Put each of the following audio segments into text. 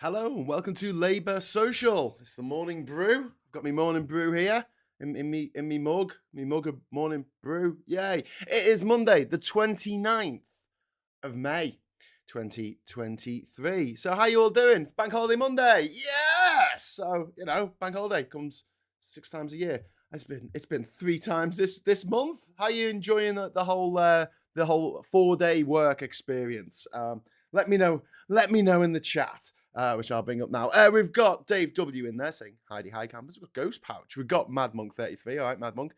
Hello and welcome to Labour Social. It's the morning brew. I've got my morning brew here in me mug of morning brew. Yay! It is Monday, the 29th of May, 2023. So how you all doing? It's Bank Holiday Monday. Yes. So Bank Holiday comes 6 times a year. It's been 3 times this month. How you enjoying the whole 4 day work experience? Let me know. Let me know in the chat. Which I'll bring up now. We've got Dave W in there saying, Heidi, hi campers. We've got Ghost Pouch. We've got Mad Monk 33. All right, Mad Monk.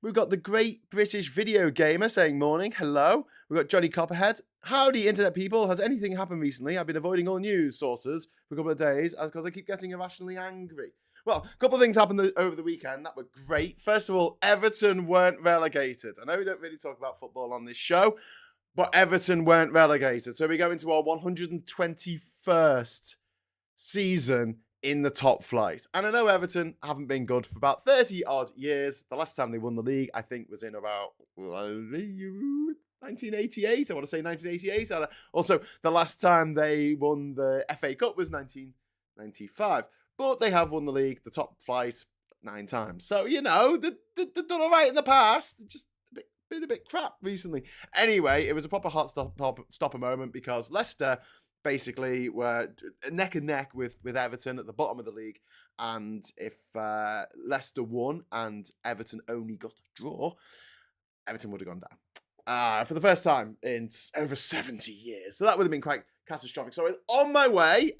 We've got the Great British Video Gamer saying morning. Hello. We've got Johnny Copperhead. Howdy, internet people. Has anything happened recently? I've been avoiding all news sources for a couple of days because I keep getting irrationally angry. Well, a couple of things happened over the weekend that were great. First of all, Everton weren't relegated. I know we don't really talk about football on this show, but Everton weren't relegated. So we go into our 121st season in the top flight. And I know Everton haven't been good for about 30 odd years. The last time they won the league, I think, was in about 1988. I want to say 1988. And also, the last time they won the FA Cup was 1995. But they have won the league, the top flight, 9 times. So, they've done all right in the past. They're just been a bit crap recently. Anyway, it was a proper hot stopper moment because Leicester basically were neck and neck with Everton at the bottom of the league. And if Leicester won and Everton only got a draw, Everton would have gone down for the first time in over 70 years. So that would have been quite catastrophic. So I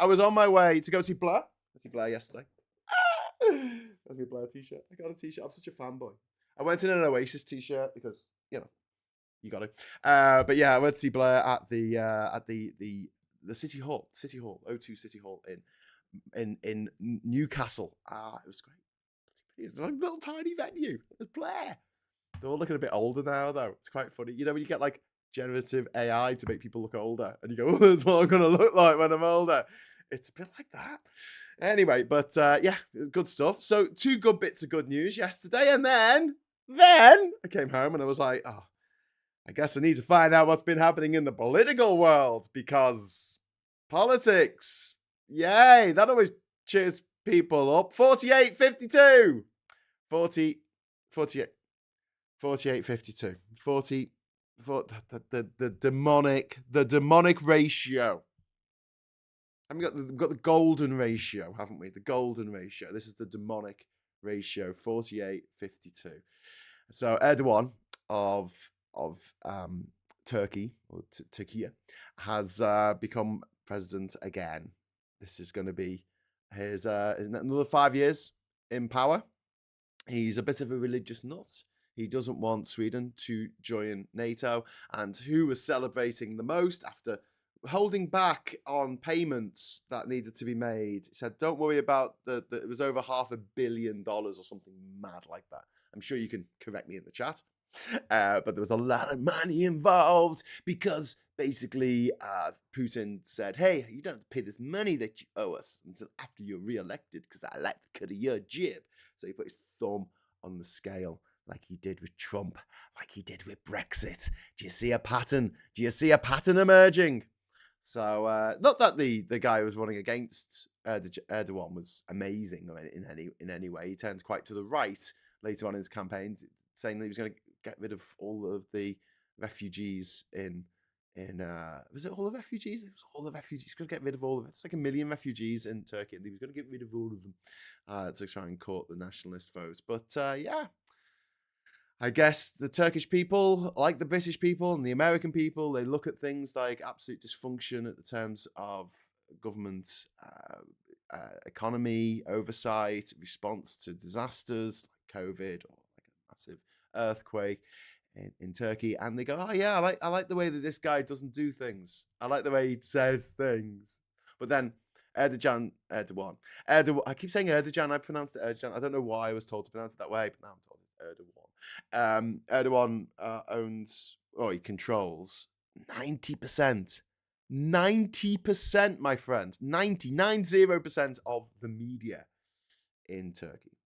was on my way to go see Blur. I see Blur yesterday. That's my Blur t-shirt. I got a t-shirt. I'm such a fanboy. I went in an Oasis t-shirt because, you got it. But yeah, I went to see Blur at the City Hall, O2 City Hall in Newcastle. It was great. It's like a little tiny venue. It was Blair. They're all looking a bit older now, though. It's quite funny. You know when you get like generative AI to make people look older, and you go, "Oh, that's what I'm gonna look like when I'm older." It's a bit like that. Anyway, but yeah, good stuff. So 2 good bits of good news yesterday, and then I came home and I was like, oh, I guess I need to find out what's been happening in the political world because politics, yay, that always cheers people up. 48-52. 40, 48, 48-52. 40, the demonic ratio. And we've got the golden ratio, haven't we? The golden ratio. This is the demonic ratio, 48-52. So Erdoğan of Turkey or Turkey has become president again. This is going to be his another 5 years in power. He's a bit of a religious nut. He doesn't want Sweden to join NATO. And who was celebrating the most after holding back on payments that needed to be made? He said, don't worry about it was over $500 million or something mad like that. I'm sure you can correct me in the chat. But there was a lot of money involved because basically Putin said, hey, you don't have to pay this money that you owe us until after you're re-elected because I like the cut of your jib. So he put his thumb on the scale like he did with Trump, like he did with Brexit. Do you see a pattern? Do you see a pattern emerging? So not that the guy who was running against Erdogan was amazing in any way. He turned quite to the right later on in his campaign, saying that he was going to get rid of all of the refugees in was it all the refugees? It was all the refugees. He's going to get rid of all of it. It's like 1 million refugees in Turkey, and he was going to get rid of all of them to try and court the nationalist votes. But yeah, I guess the Turkish people, like the British people and the American people, they look at things like absolute dysfunction at the terms of government economy, oversight, response to disasters like COVID or like a massive earthquake in Turkey, and they go, "Oh yeah, I like the way that this guy doesn't do things. I like the way he says things." But then Erdogan, I keep saying Erdogan. I pronounced it Erdogan. I don't know why I was told to pronounce it that way, but now I'm told it's Erdogan. Erdogan owns, or he controls 90%. 90%, my friend. 90% of the media in Turkey.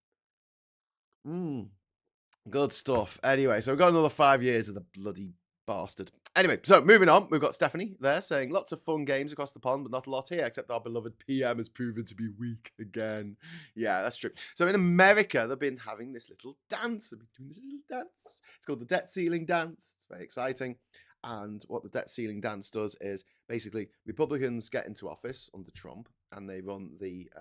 Good stuff. Anyway, so we've got another 5 years of the bloody Bastard. Anyway, so moving on, we've got Stephanie there saying lots of fun games across the pond, but not a lot here, except our beloved PM has proven to be weak again. Yeah, that's true. So in America, they've been having this little dance. They've been doing this little dance. It's called the debt ceiling dance. It's very exciting. And what the debt ceiling dance does is basically Republicans get into office under Trump, and they run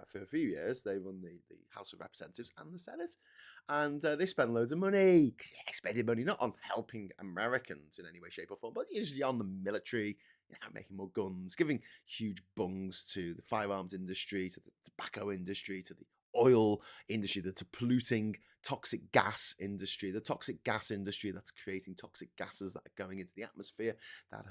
for a few years, they run the House of Representatives and the Senate. And they spend loads of money, spending money not on helping Americans in any way, shape, or form, but usually on the military, making more guns, giving huge bungs to the firearms industry, to the tobacco industry, to the oil industry, the polluting toxic gas industry, the toxic gas industry that's creating toxic gases that are going into the atmosphere, that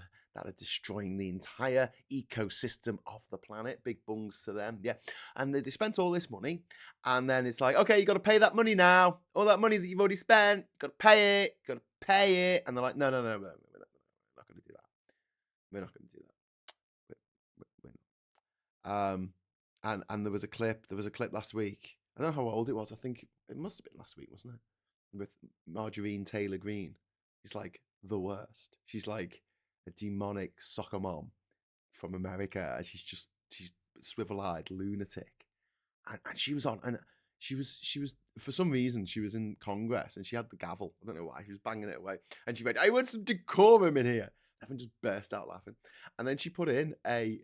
are destroying the entire ecosystem of the planet. Big bungs to them, yeah. And they spent all this money, and then it's like, okay, you got to pay that money now. All that money that you've already spent, got to pay it, got to pay it. And they're like, no, we're not going to do that. We're not going to do that. We're not. And there was a clip. There was a clip last week. I don't know how old it was. I think it must have been last week, wasn't it? With Marjorie Taylor Greene. She's like the worst. She's like a demonic soccer mom from America. She's swivel-eyed lunatic. And she was on, and she was for some reason she was in Congress and she had the gavel. I don't know why. She was banging it away, and she went, "I want some decorum in here." Everyone just burst out laughing, and then she put in a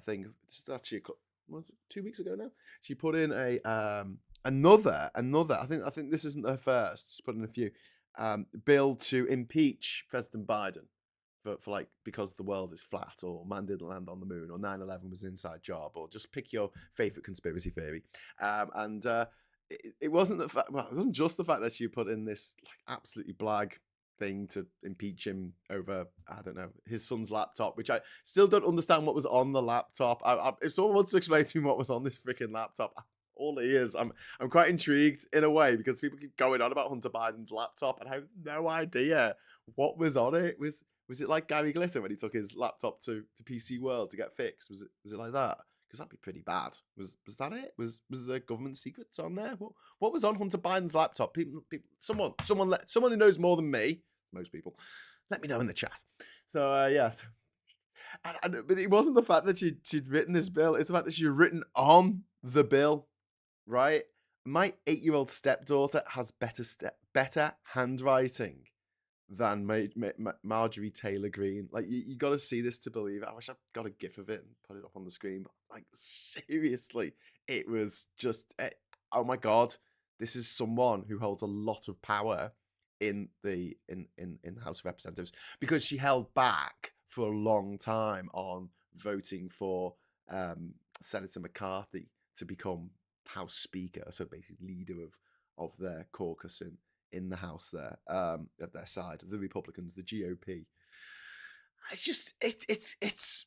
thing. This is actually was it 2 weeks ago now. She put in another. I think this isn't her first. She's put in a few bill to impeach President Biden. For like, because the world is flat, or man didn't land on the moon, or 9/11 was an inside job, or just pick your favorite conspiracy theory. It wasn't the fact. Well, it wasn't just the fact that she put in this like absolutely blag thing to impeach him over, I don't know, his son's laptop, which I still don't understand what was on the laptop. If someone wants to explain to me what was on this freaking laptop, all it is, I'm quite intrigued in a way, because people keep going on about Hunter Biden's laptop, and I have no idea what was on it. Was it like Gary Glitter when he took his laptop to PC World to get fixed? Was it like that? Because that'd be pretty bad. Was that it? Was there government secrets on there? What was on Hunter Biden's laptop? Someone who knows more than me, most people, let me know in the chat. So yes. But it wasn't the fact that she'd written this bill, it's the fact that she'd written on the bill, right? My 8-year-old stepdaughter has better handwriting than Marjorie Taylor Greene. Like, you got to see this to believe it. I wish I'd got a gif of it and put it up on the screen. But, like, seriously, it was just, oh my God, this is someone who holds a lot of power in the House of Representatives, because she held back for a long time on voting for Senator McCarthy to become House Speaker, so basically leader of their caucus in the House there, at their side, the Republicans, the GOP. It's just it's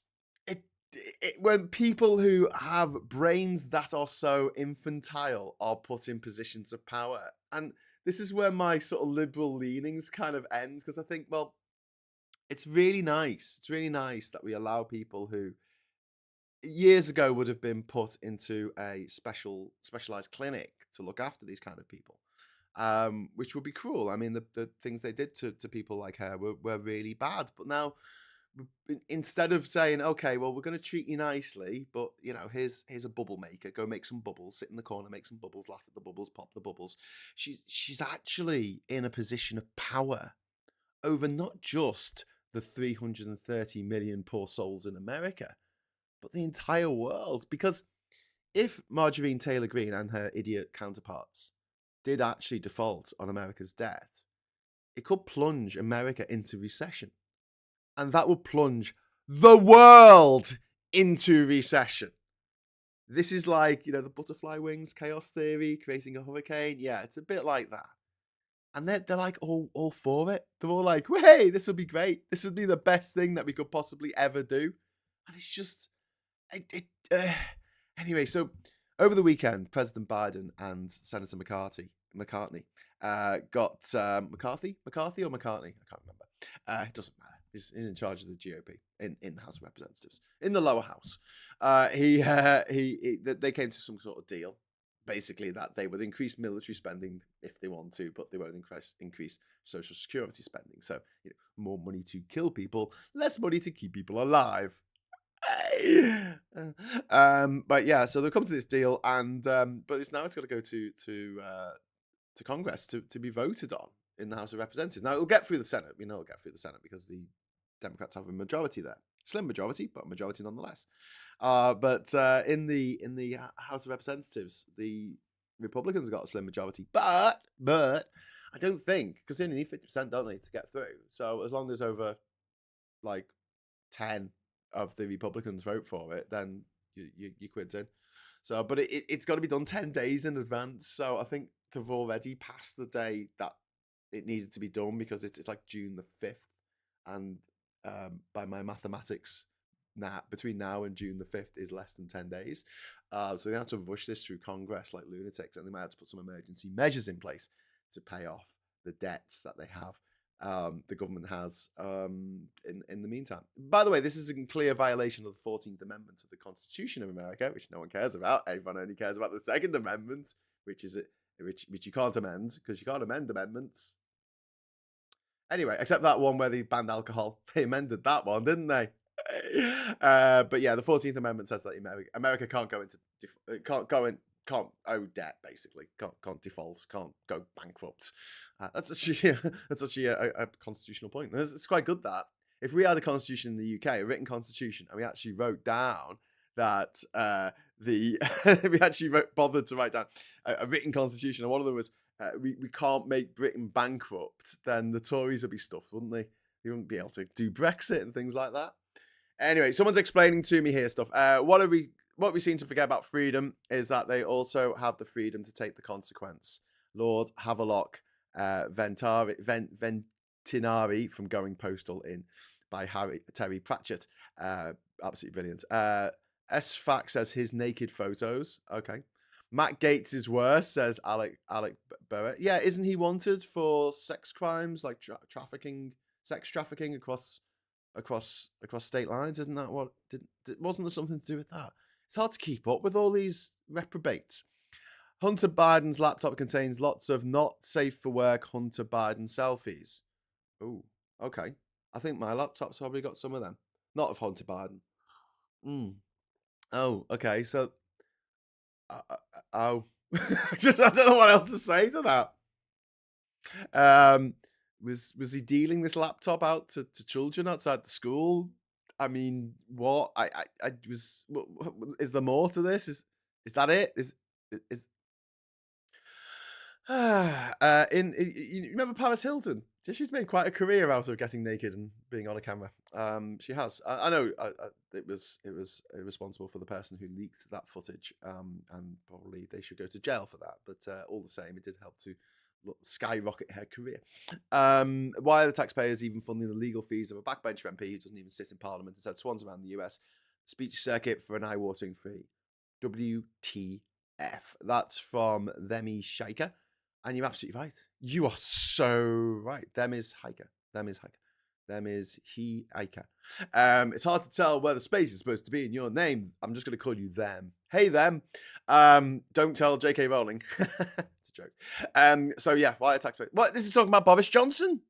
when people who have brains that are so infantile are put in positions of power, and this is where my sort of liberal leanings kind of end, because I think, well, it's really nice. It's really nice that we allow people who years ago would have been put into a specialized clinic to look after these kind of people, which would be cruel. I mean, the things they did to people like her were really bad. But now, instead of saying, okay, well, we're going to treat you nicely, but, here's a bubble maker, go make some bubbles, sit in the corner, make some bubbles, laugh at the bubbles, pop the bubbles. She's actually in a position of power over not just the 330 million poor souls in America, but the entire world. Because if Marjorie Taylor Greene and her idiot counterparts did actually default on America's debt, it could plunge America into recession. And that would plunge the world into recession. This is like, the butterfly wings chaos theory, creating a hurricane. Yeah, it's a bit like that. And they're like all for it. They're all like, hey, this will be great. This would be the best thing that we could possibly ever do. And it's just, anyway, so over the weekend, President Biden and Senator McCartney got McCarthy or McCartney? I can't remember. It doesn't matter. He's in charge of the GOP in the House of Representatives, in the lower house. They came to some sort of deal. basically that they would increase military spending if they want to, but they won't increase social security spending. So, more money to kill people, less money to keep people alive. But yeah, so they've come to this deal, and but it's got to go to Congress to be voted on in the House of Representatives. Now it'll get through the Senate. We know it'll get through the Senate because the Democrats have a majority there, slim majority, but a majority nonetheless. But in the House of Representatives, the Republicans got a slim majority, but I don't think, because they only need 50%, don't they, to get through. So as long as over like 10 of the Republicans vote for it, then you quid's in. So, but it's got to be done 10 days in advance. So I think they've already passed the day that it needed to be done, because it's like June the 5th, and by my mathematics, between now and June the 5th is less than 10 days. So they have to rush this through Congress like lunatics, and they might have to put some emergency measures in place to pay off the debts that they have. The government has in the meantime. By the way, this is a clear violation of the 14th Amendment of the Constitution of America, which no one cares about. Everyone only cares about the Second Amendment, which you can't amend, because you can't amend amendments. Anyway, except that one where they banned alcohol. They amended that one, didn't they? But yeah, the 14th Amendment says that America can't go into can't owe debt, basically. Can't default, can't go bankrupt. That's actually a constitutional point. It's quite good that if we had a constitution in the UK, a written constitution, and we actually wrote down that we actually bothered to write down a written constitution, and one of them was we can't make Britain bankrupt, then the Tories would be stuffed, wouldn't they? They wouldn't be able to do Brexit and things like that. Anyway, someone's explaining to me here stuff. What we seem to forget about freedom is that they also have the freedom to take the consequence. Lord Havelock Ventinari from Going Postal in by Terry Pratchett. Absolutely brilliant. S-Fac says his naked photos. Okay. Matt Gates is worse, says Alec Barrett. Yeah, isn't he wanted for sex crimes, like sex trafficking across state lines? Isn't that what? Wasn't there something to do with that? It's hard to keep up with all these reprobates. Hunter Biden's laptop contains lots of not safe for work Hunter Biden selfies. Oh, okay. I think my laptop's probably got some of them. Not of Hunter Biden. Oh, okay. So, I don't know what else to say to that. Was he dealing this laptop out to children outside the school? I mean, what? Is there more to this? Is that it? You remember Paris Hilton? She's made quite a career out of getting naked and being on a camera. She has. I know it was irresponsible for the person who leaked that footage, and probably they should go to jail for that. But all the same, it did help to skyrocket her career. Why are the taxpayers even funding the legal fees of a backbencher MP who doesn't even sit in Parliament and said swans around the US speech circuit for an eye-watering fee? WTF. That's from Themi Shaker. And you're absolutely right. You are so right. Them is hiker. Them is he hiker. It's hard to tell where the space is supposed to be in your name. I'm just going to call you them. Hey, them. Don't tell J.K. Rowling. It's a joke. So yeah, why are taxpayers? What? This is talking about Boris Johnson.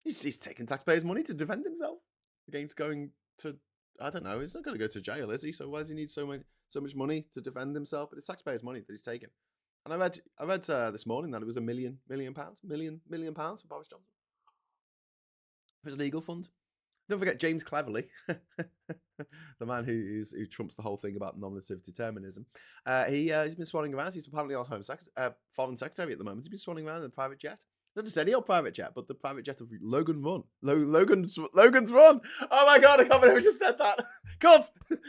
He's taking taxpayers' money to defend himself against going to, I don't know. He's not going to go to jail, is he? So why does he need so much money to defend himself? But it's taxpayers' money that he's taking. And I read this morning that it was £1 million for Boris Johnson for his legal fund. Don't forget James Cleverly, the man who trumps the whole thing about nominative determinism. He's been swanning around. He's apparently on Foreign Secretary at the moment. He's been swanning around in a private jet. Not just any old private jet, but the private jet of Logan Run. Logan's Run. Oh my God, I can't believe I just said that. God,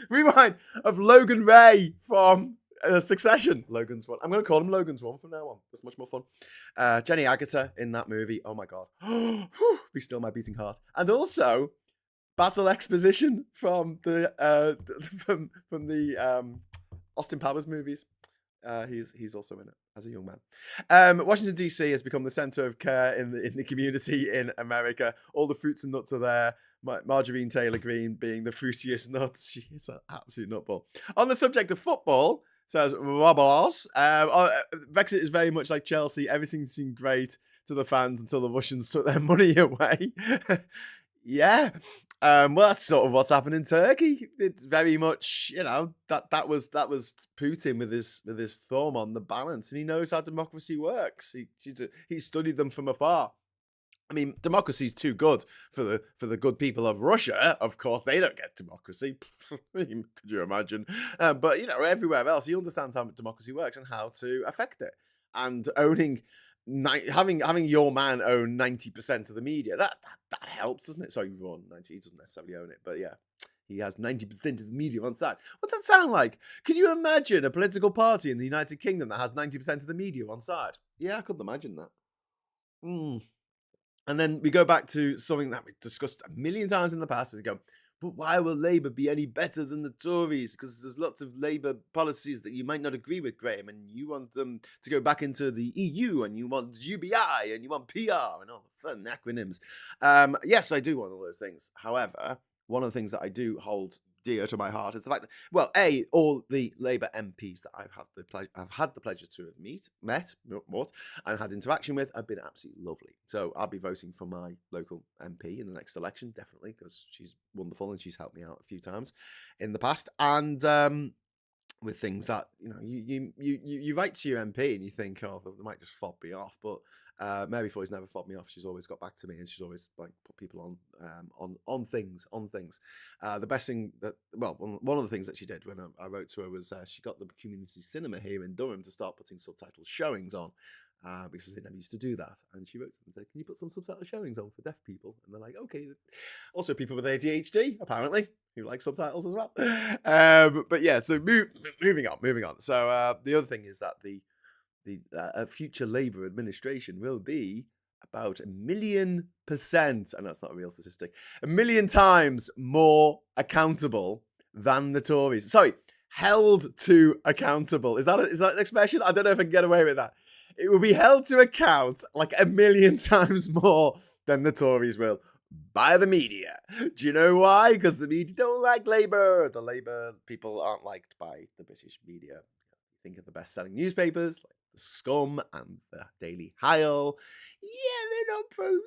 rewind. Of Logan Ray from Succession. Logan's Run. I'm going to call him Logan's Run from now on. That's much more fun. Jenny Agutter in that movie. Oh my God. Be still my beating heart. And also Basil Exposition from the Austin Powers movies. He's also in it as a young man. Washington DC has become the center of care in the community in America. All the fruits and nuts are there. Marjorie Taylor Greene being the fruitiest nut. She is an absolute nutball. On the subject of football, says Robolos. Brexit is very much like Chelsea. Everything seemed great to the fans until the Russians took their money away. Yeah. Well, that's sort of what's happened in Turkey. It's very much, that was Putin with his thumb on the balance, and he knows how democracy works. He studied them from afar. I mean, democracy is too good for the good people of Russia. Of course, they don't get democracy. Could you imagine? But everywhere else, he understands how democracy works and how to affect it. And having your man own 90% of the media, that helps, doesn't it? Sorry, Ron 90. He doesn't necessarily own it, but yeah, he has 90% of the media on side. What's that sound like? Can you imagine a political party in the United Kingdom that has 90% of the media on side? Yeah, I couldn't imagine that. And then we go back to something that we've discussed a million times in the past. We go, but why will Labour be any better than the Tories? Because there's lots of Labour policies that you might not agree with, Graham, and you want them to go back into the EU, and you want UBI, and you want PR, and all the fun acronyms. Yes, I do want all those things. However, one of the things that I do hold dear to my heart is the fact that, well, all the Labour MPs that I've had the pleasure to have met, and had interaction with have been absolutely lovely. So I'll be voting for my local MP in the next election, definitely, because she's wonderful and she's helped me out a few times in the past. And with things that you write to your MP and you think, oh, they might just fob me off, but Mary Foy's never fobbed me off. She's always got back to me, and she's always put people on things. The best thing one of the things that she did when I wrote to her was she got the community cinema here in Durham to start putting subtitle showings on. Because they never used to do that. And she wrote to them and said, can you put some subtitle showings on for deaf people? And they're like, okay. Also people with ADHD, apparently, who like subtitles as well. But yeah, so moving on. So the other thing is that the future Labour administration will be about 1,000,000%, and that's not a real statistic, 1,000,000 times more accountable than the Tories. Sorry, held to accountable. Is that an expression? I don't know if I can get away with that. It will be held to account like 1,000,000 times more than the Tories will by the media. Do you know why? Because the media don't like Labour. The Labour people aren't liked by the British media. Think of the best-selling newspapers like the Scum and the Daily Hile. Yeah,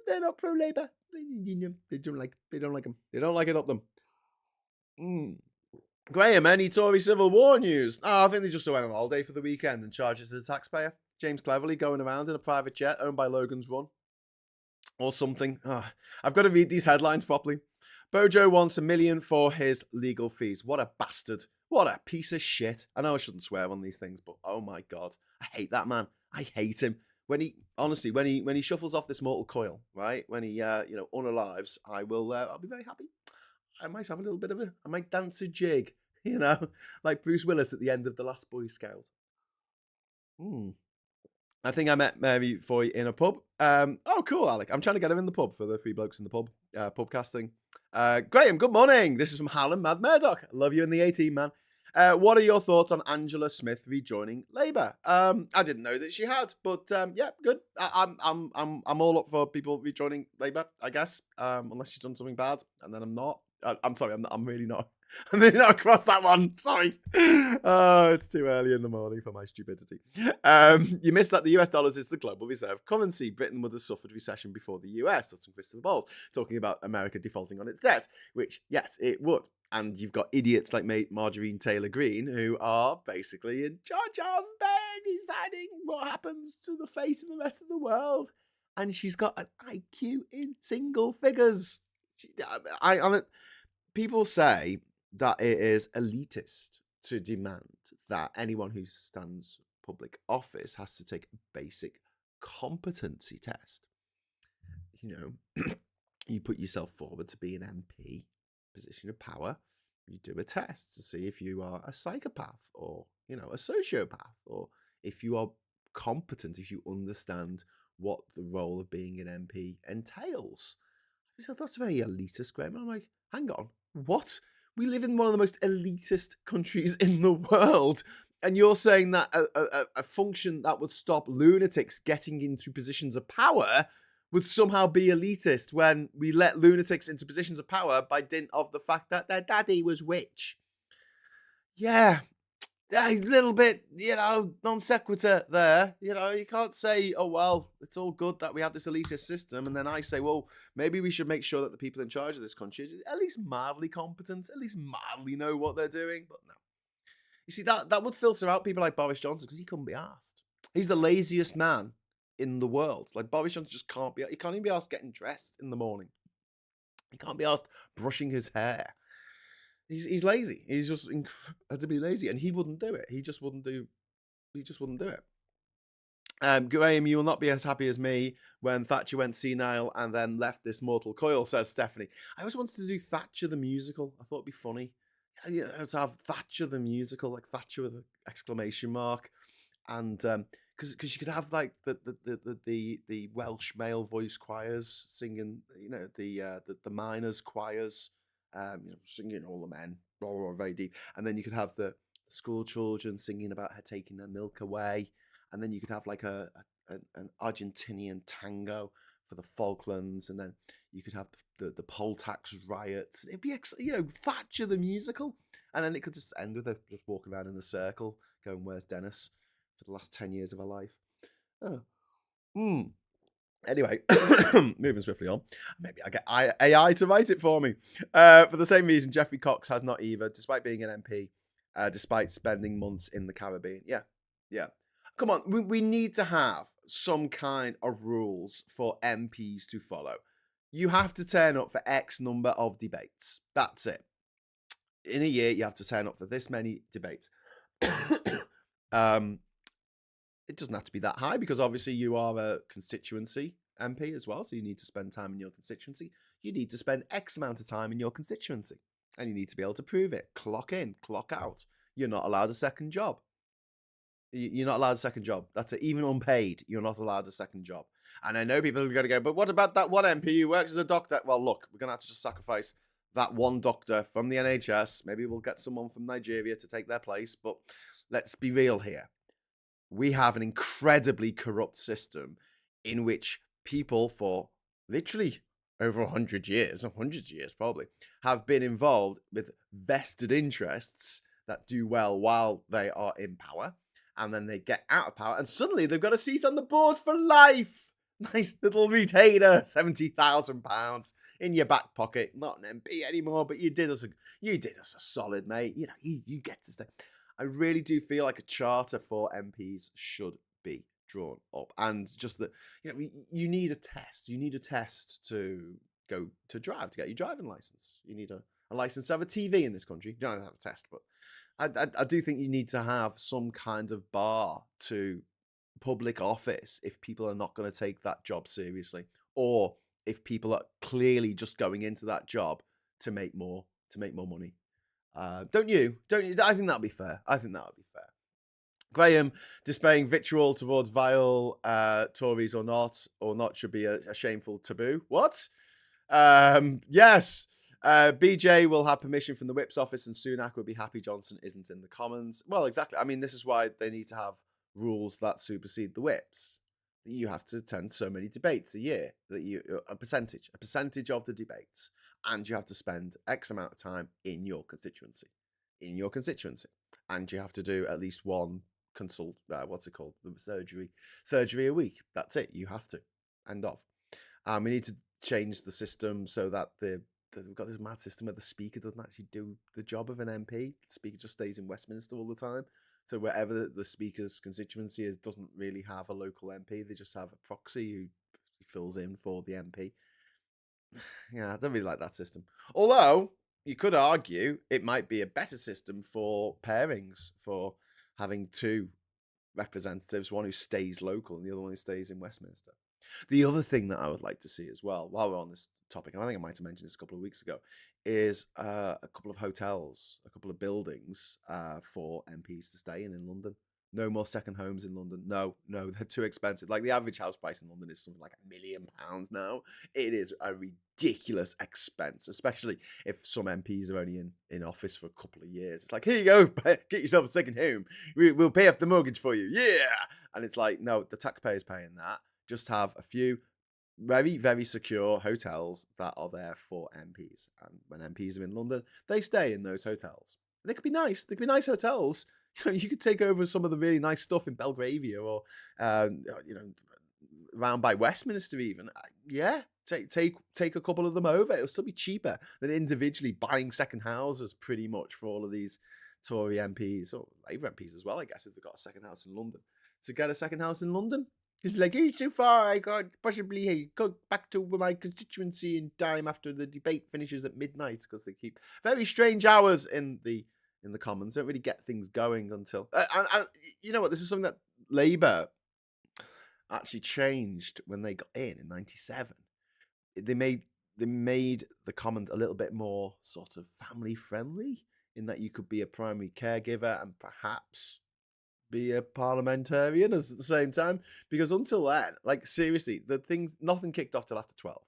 they're not pro Labour. They don't like them. They don't like it up them. Graham, any Tory Civil War news? Oh, I think they just went on holiday for the weekend and charged it to the taxpayer. James Cleverly going around in a private jet owned by Logan's Run. Or something. I've got to read these headlines properly. Bojo wants $1 million for his legal fees. What a bastard. What a piece of shit. I know I shouldn't swear on these things, but oh my God. I hate that man. I hate him. When he shuffles off this mortal coil, right? When he, unalives, I'll be very happy. I might have I might dance a jig, like Bruce Willis at the end of The Last Boy Scout. I think I met Mary Foy in a pub. Oh, cool, Alec. I'm trying to get her in the pub for the Three Blokes in the Pub pubcasting. Graham, good morning. This is from Hallam Mad Murdoch. Love you in the 18, man. What are your thoughts on Angela Smith rejoining Labour? I didn't know that she had, but yeah, good. I'm all up for people rejoining Labour, I guess, unless she's done something bad, and then I'm not. I'm sorry, I'm really not. I'm really not across that one. Sorry. Oh, it's too early in the morning for my stupidity. You missed that the US dollars is the global reserve currency. Britain would have suffered recession before the US. That's from Christopher Bowles talking about America defaulting on its debt, which, yes, it would. And you've got idiots like Marjorie Taylor Greene who are basically in charge of deciding what happens to the fate of the rest of the world. And she's got an IQ in single figures. People say that it is elitist to demand that anyone who stands public office has to take a basic competency test. You put yourself forward to be an MP, position of power, you do a test to see if you are a psychopath or, a sociopath, or if you are competent, if you understand what the role of being an MP entails. So that's very elitist, Graham. And I'm like, hang on, what? We live in one of the most elitist countries in the world, and you're saying that a function that would stop lunatics getting into positions of power would somehow be elitist when we let lunatics into positions of power by dint of the fact that their daddy was rich. Yeah, a little bit, non sequitur there. You can't say, oh, well, it's all good that we have this elitist system. And then I say, well, maybe we should make sure that the people in charge of this country is at least mildly competent, at least mildly know what they're doing. But no. You see, that would filter out people like Boris Johnson because he couldn't be asked. He's the laziest man in the world. Like, Boris Johnson just he can't even be asked getting dressed in the morning. He can't be asked brushing his hair. He's lazy. He's just incredibly lazy, and he wouldn't do it. He just wouldn't do. He just wouldn't do it. Graham, you will not be as happy as me when Thatcher went senile and then left this mortal coil, says Stephanie. I always wanted to do Thatcher the musical. I thought it'd be funny, to have Thatcher the musical, like Thatcher with an exclamation mark, and because you could have like the Welsh male voice choirs singing, the miners choirs, singing all the men, very deep, and then you could have the school children singing about her taking their milk away, and then you could have like an Argentinian tango for the Falklands, and then you could have the poll tax riots. It'd be Thatcher the musical, and then it could just end with her just walking around in a circle, going, "Where's Dennis?" for the last 10 years of her life. Oh. Anyway, moving swiftly on. Maybe I get AI to write it for me. For the same reason, Geoffrey Cox has not either, despite being an MP, despite spending months in the Caribbean. Yeah. Come on, we need to have some kind of rules for MPs to follow. You have to turn up for X number of debates. That's it. In a year, you have to turn up for this many debates. It doesn't have to be that high because obviously you are a constituency MP as well. So you need to spend time in your constituency. You need to spend X amount of time in your constituency. And you need to be able to prove it. Clock in, clock out. You're not allowed a second job. You're not allowed a second job. That's it. Even unpaid, you're not allowed a second job. And I know people are going to go, but what about that one MP who works as a doctor? Well, look, we're going to have to just sacrifice that one doctor from the NHS. Maybe we'll get someone from Nigeria to take their place. But let's be real here. We have an incredibly corrupt system in which people for literally over 100 years, hundreds of years probably, have been involved with vested interests that do well while they are in power. And then they get out of power and suddenly they've got a seat on the board for life. Nice little retainer, £70,000 in your back pocket. Not an MP anymore, but you did us a solid, mate. You get to stay. I really do feel like a charter for MPs should be drawn up, and just that you need a test. You need a test to go to drive to get your driving license. You need a license to have a TV in this country. You don't have a test, but I do think you need to have some kind of bar to public office if people are not going to take that job seriously, or if people are clearly just going into that job to make more money. Don't you? I think that'll be fair. Graham, displaying vitriol towards vile Tories or not should be a shameful taboo. What? Yes. BJ will have permission from the Whip's office, and Sunak would be happy Johnson isn't in the Commons. Well, exactly. I mean, this is why they need to have rules that supersede the Whips. You have to attend so many debates a year, a percentage of the debates, and you have to spend X amount of time in your constituency, and you have to do at least one surgery a week. That's it. You have to. End of. We need to change the system so that we've got this mad system where the Speaker doesn't actually do the job of an MP. The Speaker just stays in Westminster all the time. So wherever the Speaker's constituency is, doesn't really have a local MP. They just have a proxy who fills in for the MP. Yeah, I don't really like that system. Although, you could argue it might be a better system for pairings, for having two representatives, one who stays local and the other one who stays in Westminster. The other thing that I would like to see as well, while we're on this topic, and I think I might have mentioned this a couple of weeks ago, is a couple of hotels, a couple of buildings for MPs to stay in London. No more second homes in London. No, they're too expensive. Like the average house price in London is something like £1 million now. It is a ridiculous expense, especially if some MPs are only in office for a couple of years. It's like, here you go, get yourself a second home. We'll pay off the mortgage for you. Yeah. And it's like, no, the taxpayer's paying that. Just have a few very, very secure hotels that are there for MPs. And when MPs are in London, they stay in those hotels. They could be nice. They could be nice hotels. You could take over some of the really nice stuff in Belgravia or, you know, round by Westminster even. Yeah, take a couple of them over. It'll still be cheaper than individually buying second houses pretty much for all of these Tory MPs or Labour MPs as well, I guess, if they've got a second house in London. To get a second house in London, it's like, it's too far. I can't possibly go back to my constituency in time after the debate finishes at midnight, because they keep very strange hours in the Commons. Don't really get things going until and you know what? This is something that Labour actually changed when they got in '97. They made the Commons a little bit more sort of family friendly, in that you could be a primary caregiver and perhaps be a parliamentarian at the same time. Because until then, like, seriously, nothing kicked off till after 12.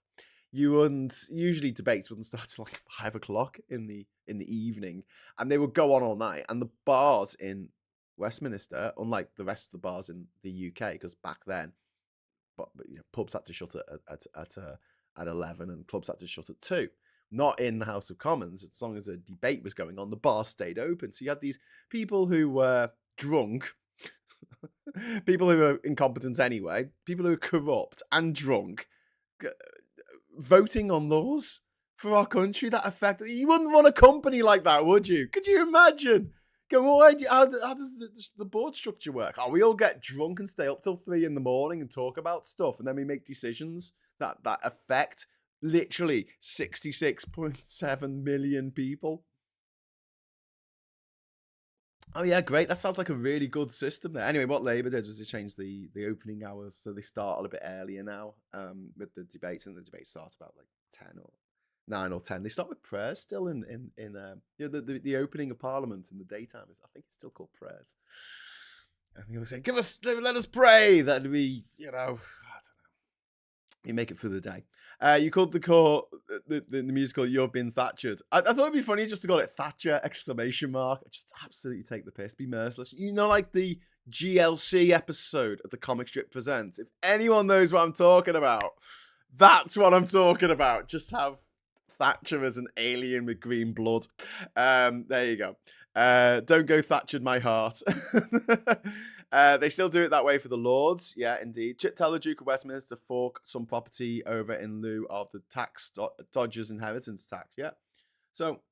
Usually debates wouldn't start till like 5 o'clock in the evening, and they would go on all night. And the bars in Westminster, unlike the rest of the bars in the UK, because back then, but you know, pubs had to shut at 11 and clubs had to shut at 2. Not in the House of Commons. As long as a debate was going on, the bar stayed open. So you had these people who were drunk, people who were incompetent anyway, people who were corrupt and drunk, voting on laws for our country that affect. You wouldn't run a company like that, would you? Could you imagine? Go, how does the board structure work? Oh, we all get drunk and stay up till 3 in the morning and talk about stuff, and then we make decisions that affect literally 66.7 million people. Oh yeah, great. That sounds like a really good system there. Anyway, what Labour did was they changed the opening hours, so they start a little bit earlier now with the debates, and the debates start about like 10 or 9 or 10. They start with prayers still in you know, the opening of Parliament in the daytime is, I think it's still called prayers. And they always say, let us pray that we, you know, I don't know, you make it through the day. You called the musical "You've Been Thatchered." I thought it'd be funny just to call it Thatcher ! Just absolutely take the piss, be merciless. You know, like the GLC episode of the Comic Strip Presents. If anyone knows what I'm talking about, that's what I'm talking about. Just have Thatcher as an alien with green blood. There you go. Don't go Thatchered my heart. They still do it that way for the Lords. Yeah, indeed. Tell the Duke of Westminster to fork some property over in lieu of the tax Dodgers inheritance tax. Yeah. So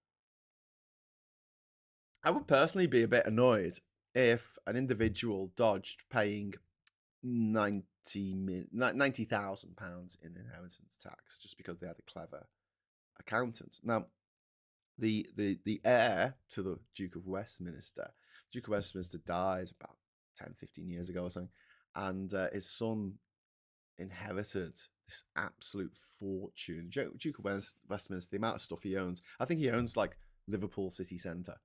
I would personally be a bit annoyed if an individual dodged paying £90,000 in inheritance tax just because they had a clever accountant. Now, the heir to the Duke of Westminster died about 10-15 years ago or something, and his son inherited this absolute fortune. Duke of Westminster, the amount of stuff he owns, I think he owns like Liverpool city centre.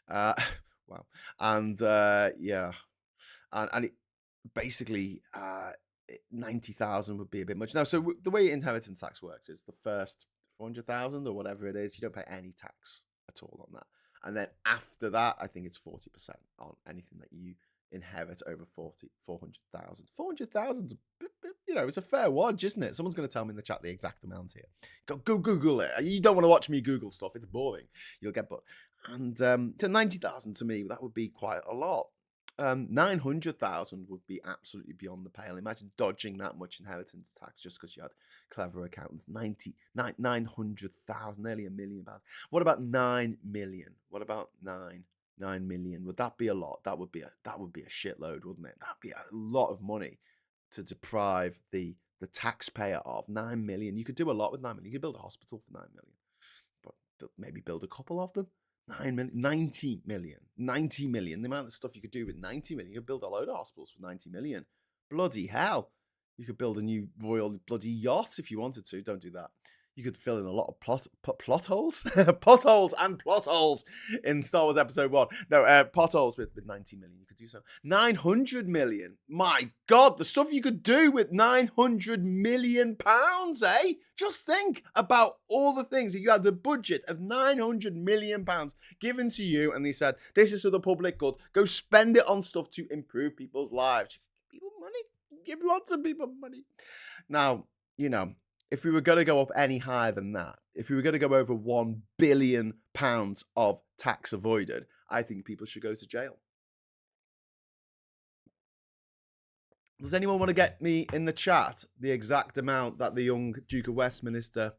Wow. And yeah, and it basically 90,000 would be a bit much. Now, so the way inheritance tax works is the first 400,000 or whatever it is, you don't pay any tax at all on that. And then after that, I think it's 40% on anything that you inherit over 400,000. 400,000, you know, it's a fair wage, isn't it? Someone's going to tell me in the chat the exact amount here. Go Google it. You don't want to watch me Google stuff. It's boring. You'll get bored. And to 90,000 to me, that would be quite a lot. 900,000 would be absolutely beyond the pale. Imagine dodging that much inheritance tax just because you had clever accountants. 900,000, nearly £1 million. What about 9 million? What about 9 million? Would that be a lot? That would be a shitload, wouldn't it? That'd be a lot of money to deprive the taxpayer of. 9 million. You could do a lot with 9 million. You could build a hospital for 9 million, but maybe build a couple of them. 9 million, 90 million. The amount of stuff you could do with 90 million. You could build a load of hospitals for 90 million. Bloody hell. You could build a new royal bloody yacht if you wanted to. Don't do that. You could fill in a lot of plot holes. Potholes and plot holes in Star Wars Episode 1. No, potholes with 90 million. You could do so. 900 million. My God, the stuff you could do with 900 million pounds, eh? Just think about all the things. You had the budget of 900 million pounds given to you, and they said, this is for the public good. Go spend it on stuff to improve people's lives. Give people money. Give lots of people money. Now, you know, if we were going to go up any higher than that, if we were going to go over £1 billion of tax avoided, I think people should go to jail. Does anyone want to get me in the chat the exact amount that the young Duke of Westminster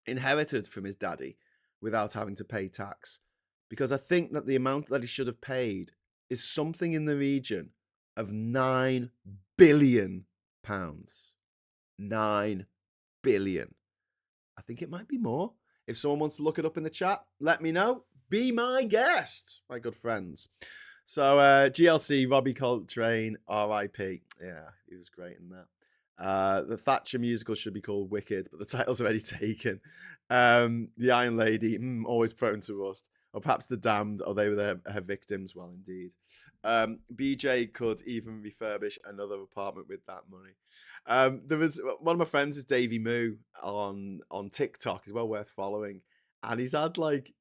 inherited from his daddy without having to pay tax? Because I think that the amount that he should have paid is something in the region of £9 billion. 9 billion. I think it might be more. If someone wants to look it up in the chat, let me know. Be my guest, my good friends. So GLC, Robbie Coltrane, R.I.P. Yeah, he was great in that. The Thatcher musical should be called Wicked, but the title's already taken. The Iron Lady, always prone to rust. Or perhaps The Damned, or they were her victims. Well, indeed. BJ could even refurbish another apartment with that money. There was one of my friends is Davey Moo on TikTok. He's well worth following, and he's had like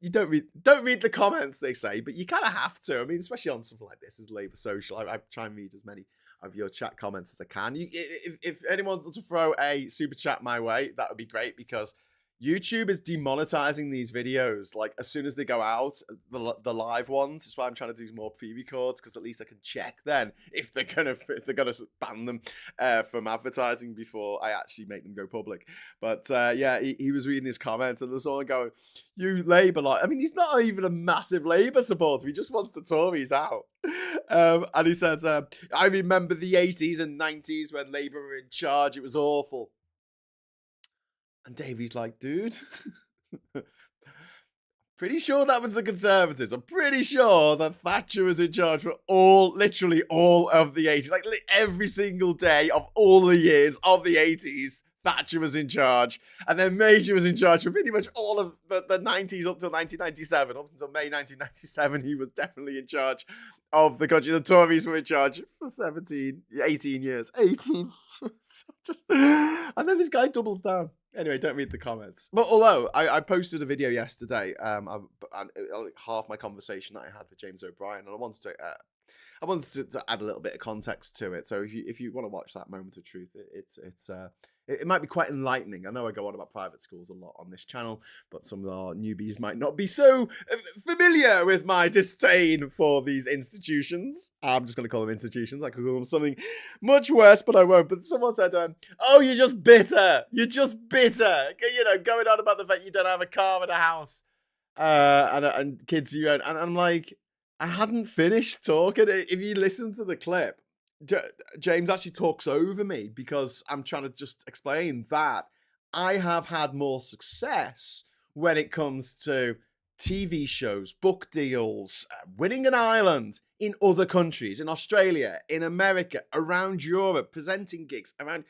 you don't read the comments, they say, but you kind of have to. I mean, especially on something like this as Labour Social, I try and read as many of your chat comments as I can. If anyone wants to throw a super chat my way, that would be great, because YouTube is demonetizing these videos like as soon as they go out, the live ones. That's why I'm trying to do more pre-records, because at least I can check then if they're gonna ban them from advertising before I actually make them go public. But yeah, he was reading his comments, and there's someone going, "You Labour lot." I mean, he's not even a massive Labour supporter. He just wants the Tories out. And he said, "I remember the 80s and 90s when Labour were in charge. It was awful." And Davey's like, dude, pretty sure that was the Conservatives. I'm pretty sure that Thatcher was in charge for literally all of the 80s. Like every single day of all the years of the 80s, Thatcher was in charge. And then Major was in charge for pretty much all of the 90s up till 1997. Up until May 1997, he was definitely in charge of the country. The Tories were in charge for 18 years. 18. And then this guy doubles down. Anyway, don't read the comments. But although I posted a video yesterday, half my conversation that I had with James O'Brien, and I wanted to add a little bit of context to it. So if you want to watch that moment of truth, it might be quite enlightening. I know I go on about private schools a lot on this channel, but some of our newbies might not be so familiar with my disdain for these institutions. I'm just going to call them institutions. I could call them something much worse, but I won't. But someone said, "Oh, you're just bitter. You're just bitter." You know, going on about the fact you don't have a car and a house, and kids you own. And I'm like, I hadn't finished talking. If you listen to the clip, James actually talks over me because I'm trying to just explain that I have had more success when it comes to TV shows, book deals, winning an island in other countries, in Australia, in America, around Europe, presenting gigs around.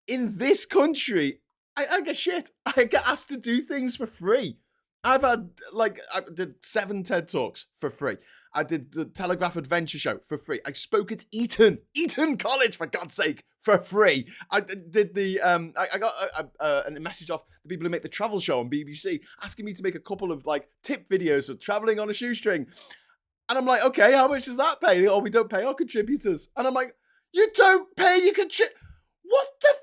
In this country, I get shit. I get asked to do things for free. I did 7 TED Talks for free. I did the Telegraph Adventure Show for free. I spoke at Eton College, for God's sake, for free. I did I got a message off the people who make the travel show on BBC asking me to make a couple of like tip videos of traveling on a shoestring. And I'm like, okay, how much does that pay? Oh, we don't pay our contributors. And I'm like, you don't pay your what the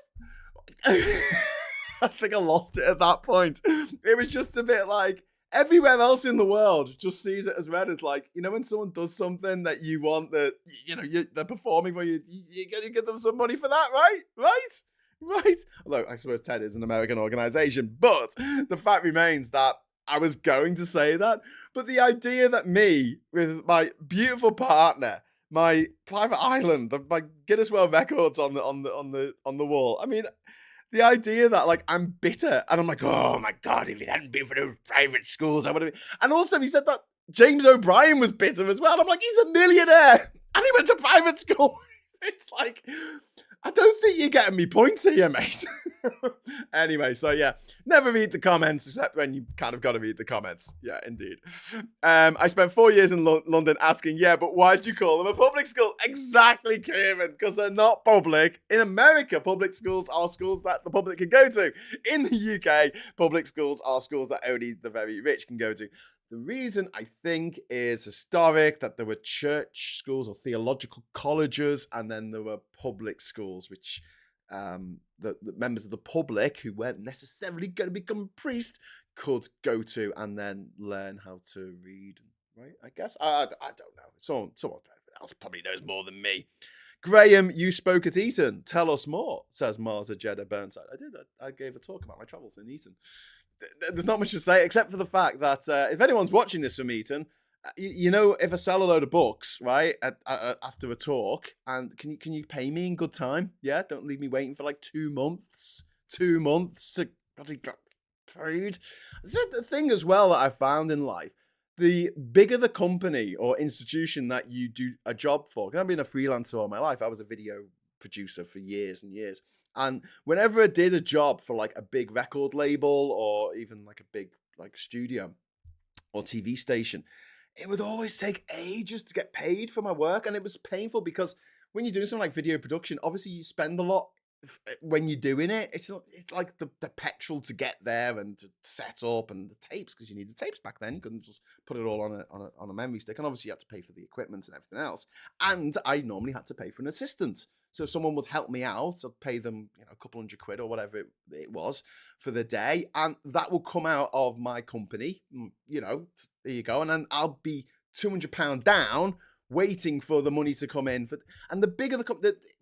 I think I lost it at that point. It was just a bit like, everywhere else in the world just sees it as read as like, you know, when someone does something that you want, that, you know, they're performing for you, you get them some money for that, right? Although I suppose TED is an American organization, but the fact remains that I was going to say that. But the idea that me, with my beautiful partner, my private island, my Guinness World Records on the wall, I mean, the idea that like I'm bitter, and I'm like, oh my God, if it hadn't been for the private schools, I would have. And also, he said that James O'Brien was bitter as well. I'm like, he's a millionaire, and he went to private school. It's like, I don't think you're getting me points here, mate. Anyway, so yeah, never read the comments except when you kind of got to read the comments. Yeah, indeed. I spent 4 years in London asking, yeah, but why'd you call them a public school? Exactly, Kieran, because they're not public. In America, public schools are schools that the public can go to. In the UK, public schools are schools that only the very rich can go to. The reason, I think, is historic, that there were church schools or theological colleges, and then there were public schools, which the members of the public who weren't necessarily going to become a priest could go to and then learn how to read. Right? I guess I don't know. Someone else probably knows more than me. Graham, you spoke at Eton. Tell us more, says Marza Jeddah Burnside. I did. I gave a talk about my travels in Eton. There's not much to say except for the fact that if anyone's watching this from Eton, you know, if I sell a load of books, right, after a talk, and can you pay me in good time? Yeah, don't leave me waiting for like 2 months. 2 months to bloody get paid. That's the thing as well that I found in life. The bigger the company or institution that you do a job for, because I've been a freelancer all my life. I was a video producer for years and years. And whenever I did a job for like a big record label or even like a big like studio or TV station, it would always take ages to get paid for my work. And it was painful because when you're doing something like video production, obviously you spend a lot when you're doing it. It's like the petrol to get there and to set up, and the tapes, because you needed the tapes back then. You couldn't just put it all on a memory stick, and obviously you had to pay for the equipment and everything else. And I normally had to pay for an assistant, so someone would help me out. I'd pay them, you know, a couple £100 or whatever it was for the day, and that will come out of my company. You know, there you go, and then I'll be £200 down, waiting for the money to come in. And the bigger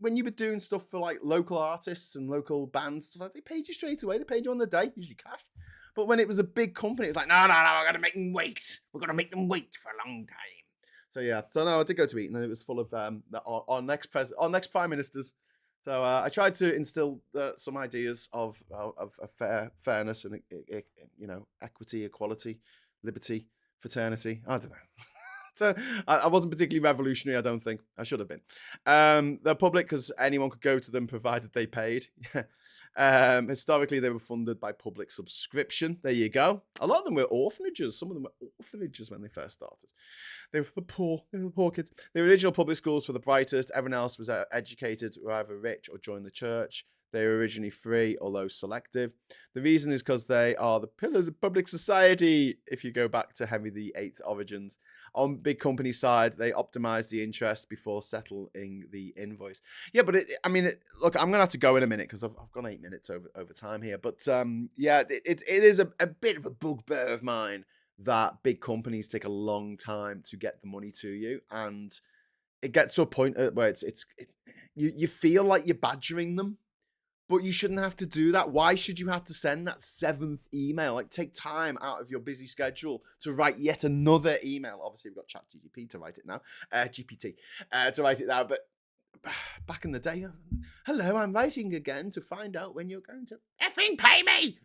when you were doing stuff for like local artists and local bands, stuff like, they paid you straight away. They paid you on the day, usually cash. But when it was a big company, it's like, no, we're going to make them wait. We're going to make them wait for a long time. So yeah, so no, I did go to Eton, and it was full of our next prime ministers. So I tried to instill some ideas of fairness and you know, equity, equality, liberty, fraternity. I don't know. So I wasn't particularly revolutionary, I don't think. I should have been. They're public because anyone could go to them provided they paid. Historically, they were funded by public subscription. There you go. A lot of them were orphanages. Some of them were orphanages when they first started. They were for the poor. They were the poor kids. The original public schools for the brightest. Everyone else was educated, were either rich or joined the church. They were originally free, although selective. The reason is because they are the pillars of public society, if you go back to Henry VIII's origins. On big company side, they optimize the interest before settling the invoice. Yeah, but look, I'm going to have to go in a minute because I've gone 8 minutes over time here. But yeah, it is a bit of a bugbear of mine that big companies take a long time to get the money to you. And it gets to a point where you feel like you're badgering them. But you shouldn't have to do that. Why should you have to send that 7th email? Like, take time out of your busy schedule to write yet another email. Obviously, we've got ChatGPT to write it now. GPT to write it now. But back in the day, hello, I'm writing again to find out when you're going to effing pay me.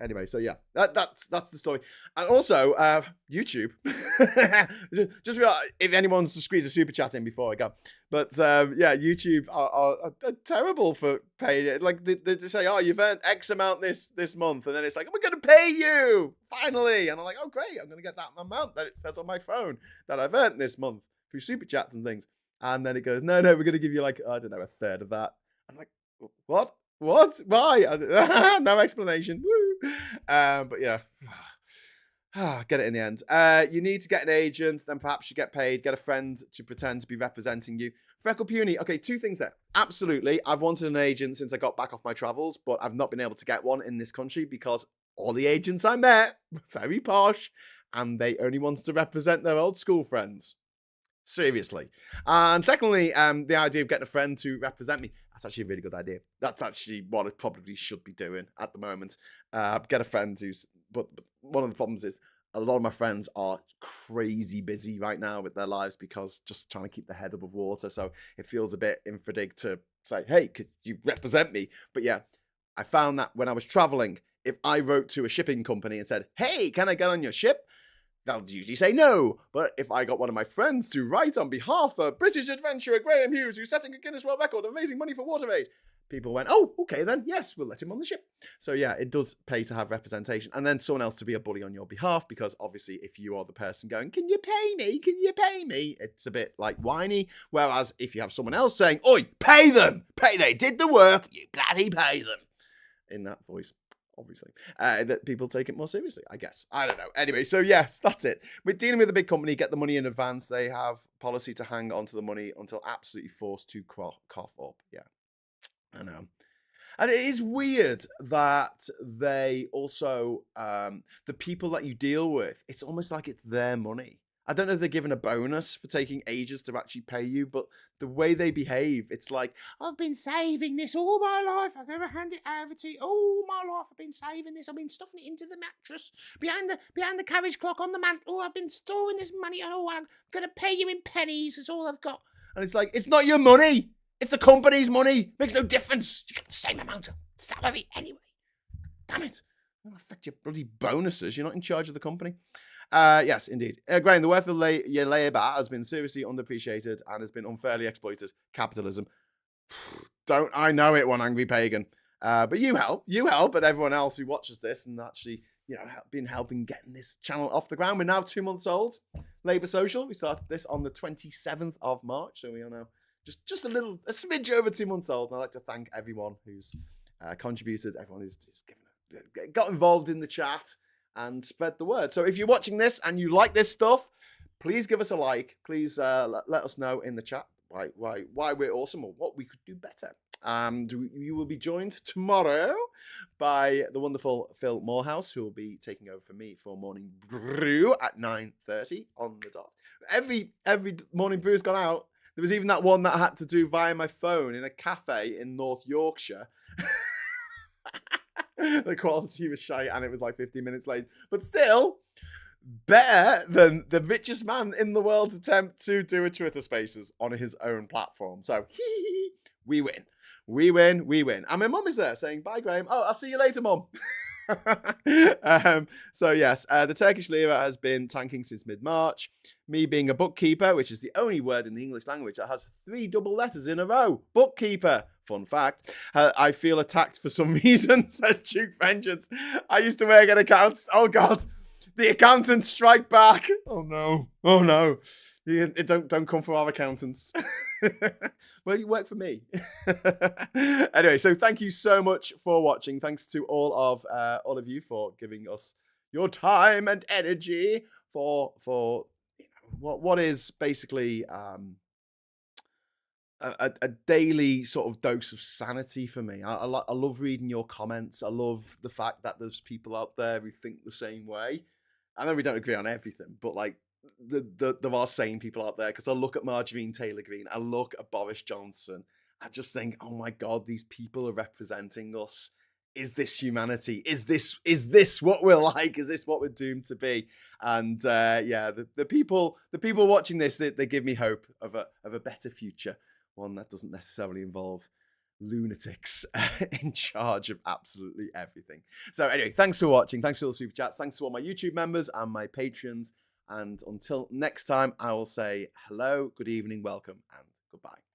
Anyway, so yeah, that's the story. And also, YouTube. just if anyone wants to squeeze a super chat in before I go. But yeah, YouTube are terrible for paying it. Like they just say, oh, you've earned X amount this month, and then it's like, we're going to pay you finally, and I'm like, oh great, I'm going to get that amount that it says on my phone that I've earned this month through super chats and things. And then it goes, no, we're going to give you like, I don't know, a third of that. I'm like, what? Why? No explanation. Woo. But yeah. Get it in the end. You need to get an agent, then perhaps you get paid. Get a friend to pretend to be representing you. Freckle Puny. Okay, 2 things there. Absolutely. I've wanted an agent since I got back off my travels, but I've not been able to get one in this country because all the agents I met were very posh and they only wanted to represent their old school friends. Seriously. And secondly, the idea of getting a friend to represent me, that's actually a really good idea. That's actually what I probably should be doing at the moment. Get a friend but one of the problems is a lot of my friends are crazy busy right now with their lives because just trying to keep their head above water. So it feels a bit infradig to say, hey, could you represent me? But yeah, I found that when I was traveling, if I wrote to a shipping company and said, hey, can I get on your ship? They'll usually say no. But if I got one of my friends to write on behalf of British adventurer Graham Hughes, who's setting a Guinness World Record of raising money for water aid, people went, oh, okay then, yes, we'll let him on the ship. So yeah, it does pay to have representation. And then someone else to be a bully on your behalf, because obviously if you are the person going, can you pay me? Can you pay me? It's a bit like whiny. Whereas if you have someone else saying, oi, pay them. They did the work, you bloody pay them. In that voice. Obviously, that people take it more seriously, I guess. I don't know. Anyway, so yes, that's it. We're dealing with a big company, get the money in advance. They have policy to hang on to the money until absolutely forced to cough up. Yeah. I know. And it is weird that they also, the people that you deal with, it's almost like it's their money. I don't know if they're given a bonus for taking ages to actually pay you, but the way they behave, it's like, I've been saving this all my life. I've never handed it over to you. All my life I've been saving this. I've been stuffing it into the mattress, behind the carriage clock on the mantle. I've been storing this money. Oh, I'm gonna pay you in pennies. That's all I've got. And it's like, it's not your money. It's the company's money. Makes no difference. You get the same amount of salary anyway. Damn it. It won't affect your bloody bonuses. You're not in charge of the company. Yes, indeed. Graham, the worth of your labour has been seriously underappreciated and has been unfairly exploited. Capitalism. Don't I know it, one angry pagan. But you help, and everyone else who watches this and actually, been helping getting this channel off the ground. We're now 2 months old. Labour Social. We started this on the 27th of March, so we are now just a smidge over 2 months old. And I'd like to thank everyone who's contributed, everyone who's just got involved in the chat and spread the word. So if you're watching this and you like this stuff, please give us a like. Please let us know in the chat why we're awesome or what we could do better. You will be joined tomorrow by the wonderful Phil Morehouse, who will be taking over for me for Morning Brew at 9:30 on the dot. Every Morning Brew's gone out. There was even that one that I had to do via my phone in a cafe in North Yorkshire. The quality was shite and it was like 15 minutes late. But still, better than the richest man in the world's attempt to do a Twitter Spaces on his own platform. So, we win. We win. And my mum is there saying, bye, Graham. Oh, I'll see you later, Mum. So yes, the Turkish lira has been tanking since mid-March. Me being a bookkeeper, which is the only word in the English language that has 3 double letters in a row. Bookkeeper. Fun fact. I feel attacked for some reason, says Duke Vengeance. I used to work at accounts. Oh, God. The accountants strike back. Oh, no. Don't come for our accountants. Well, you work for me. Anyway, so thank you so much for watching. Thanks to all of you for giving us your time and energy for what is basically a daily sort of dose of sanity for me. I love reading your comments. I love the fact that there's people out there who think the same way. I know we don't agree on everything, but like there are sane people out there, because I look at Marjorie Taylor Greene, I look at Boris Johnson, I just think, oh my God, these people are representing us. Is this humanity? Is this what we're like? Is this what we're doomed to be? And the people watching this, they give me hope of a better future, one that doesn't necessarily involve lunatics in charge of absolutely everything. So anyway, thanks for watching. Thanks for all the super chats. Thanks to all my YouTube members and my patrons. And until next time, I will say hello, good evening, welcome, and goodbye.